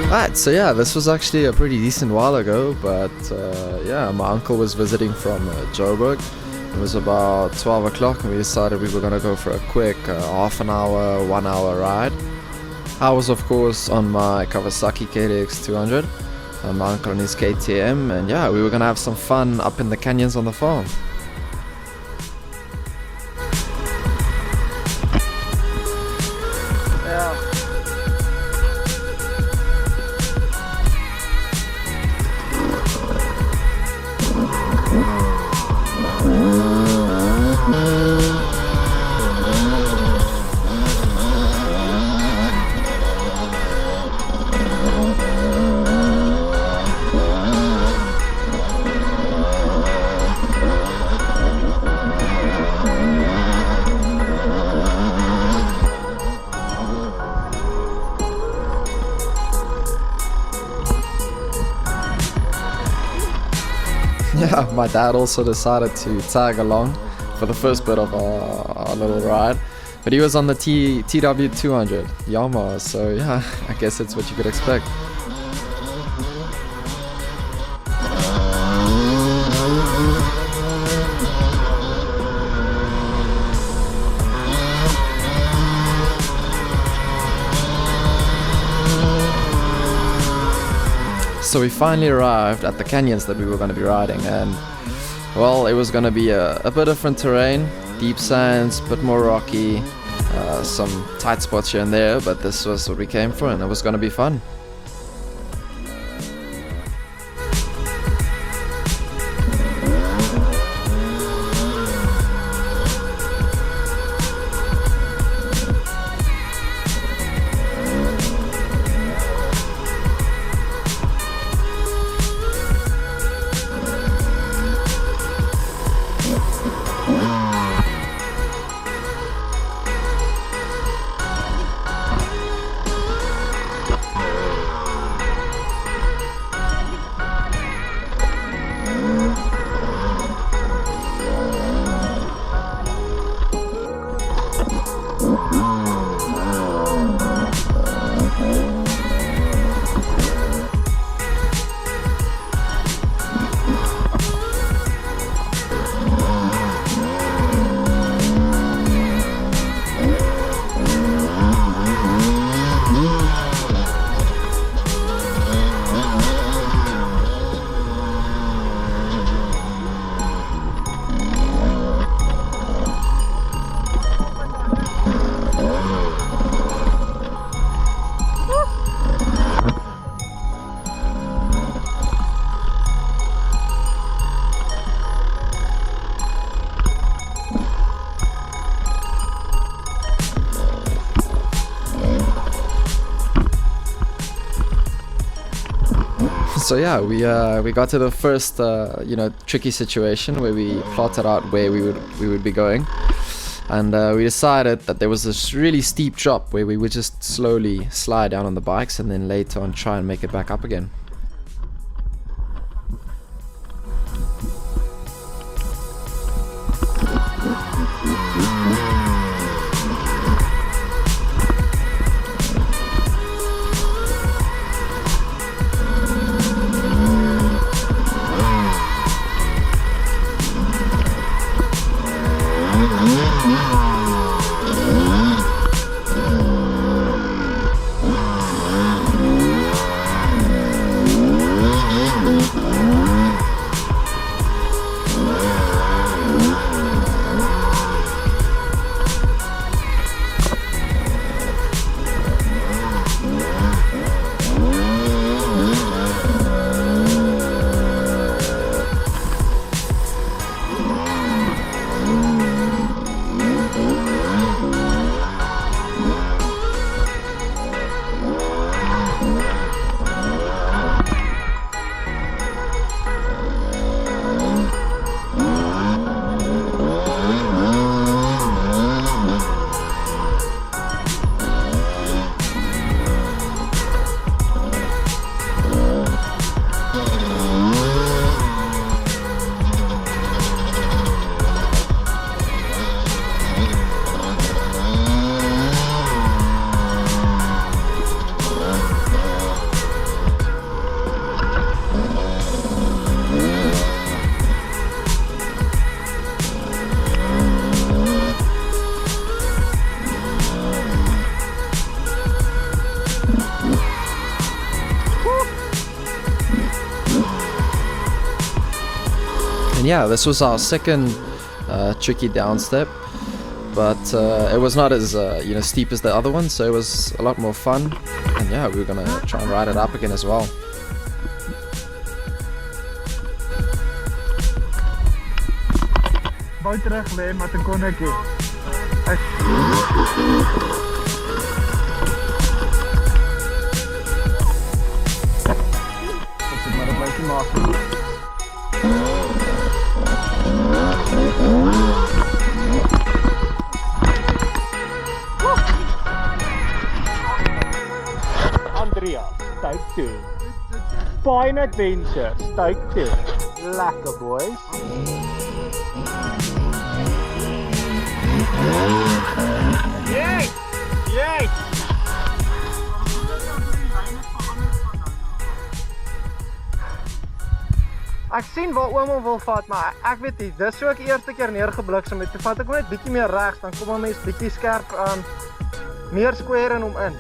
Alright, so yeah, this was actually a pretty decent while ago, but yeah, my uncle was visiting from Joburg. It was about 12 o'clock and we decided we were gonna go for a quick half an hour, 1 hour ride. I was of course on my Kawasaki KDX 200 and my uncle on his KTM, and yeah, we were gonna have some fun up in the canyons on the farm. Yeah, my dad also decided to tag along for the first bit of our little ride, but he was on the TW200 Yamaha, so yeah, I guess it's what you could expect. So we finally arrived at the canyons that we were going to be riding, and well, it was going to be a bit different terrain, deep sands, bit more rocky, some tight spots here and there, but this was what we came for and it was going to be fun. So yeah, we got to the first tricky situation where we plotted out where we would be going, and we decided that there was this really steep drop where we would just slowly slide down on the bikes and then later on try and make it back up again. yeah, this was our second tricky downstep, but it was not as steep as the other one, so it was a lot more fun. And yeah, we were gonna try and ride it up again as well. Wou terug lê, maar toe kon ek nie. Maar dat blyk nie maak. Andrea, take 2. Fine Adventures, take 2. Lekker boys. Yes! Yes! Ek sien waar ouma wil vat, maar ek weet nie, dis so ek eerste keer neergebliksem het. Toe vat ek net bietjie meer regs, dan kom 'n mens bietjie skerp aan. Meer square in hom in.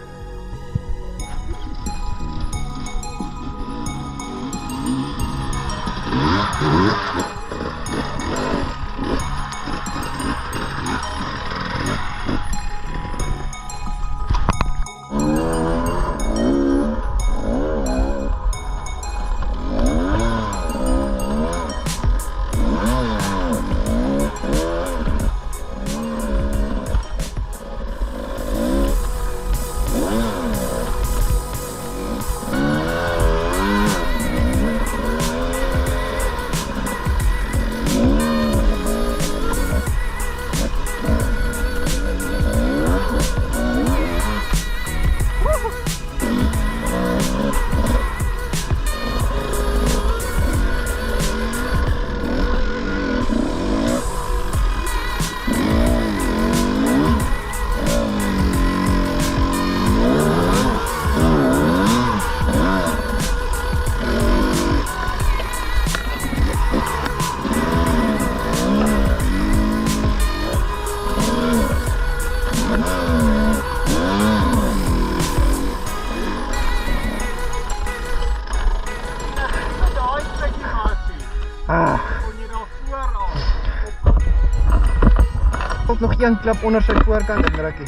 Tot nog een klip onder sy voorkant indrukkie.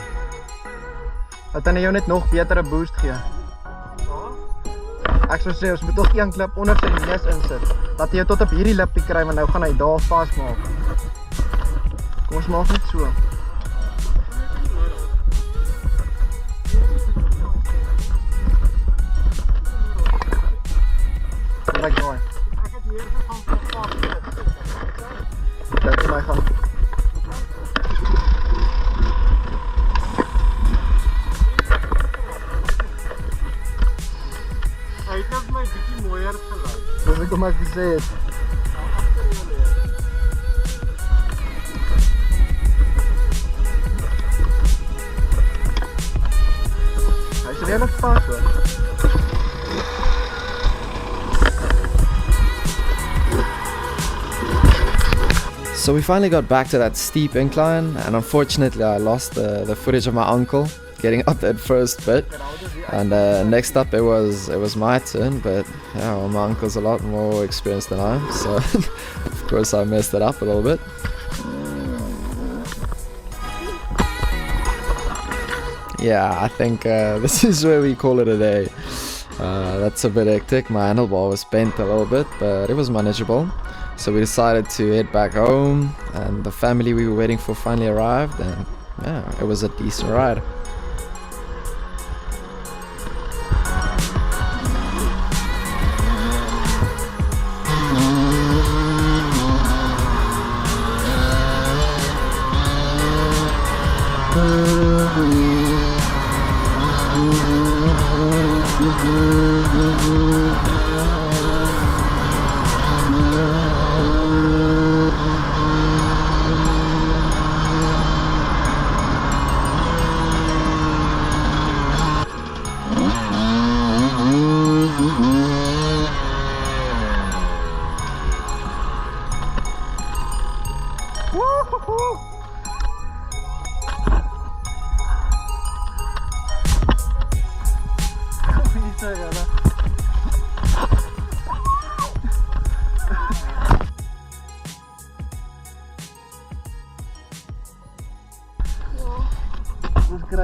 Dat hy jou net nog betere boost gee. Ek sou sê ons moet nog een klip onder sy neus insit. Dat hy jou tot op hierdie lippie kry, want nou gaan hy daar vasmaak. Kom ons maak net so. Like daai. Ek het hier gegaan vir 'n pas. Laat my gaan. Hy het net my bietjie mooier gelyk. Dis ek kom ek gesê het. Hy is redelijk pas hoor. So we finally got back to that steep incline, and unfortunately I lost the footage of my uncle getting up that first bit. And next up it was my turn, but yeah, well, my uncle's a lot more experienced than I am, so of course I messed it up a little bit. Yeah, I think this is where we call it a day. That's a bit hectic. My handlebar was bent a little bit, but it was manageable. So we decided to head back home, and the family we were waiting for finally arrived, and yeah, it was a decent ride.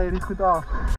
hierdie goed af.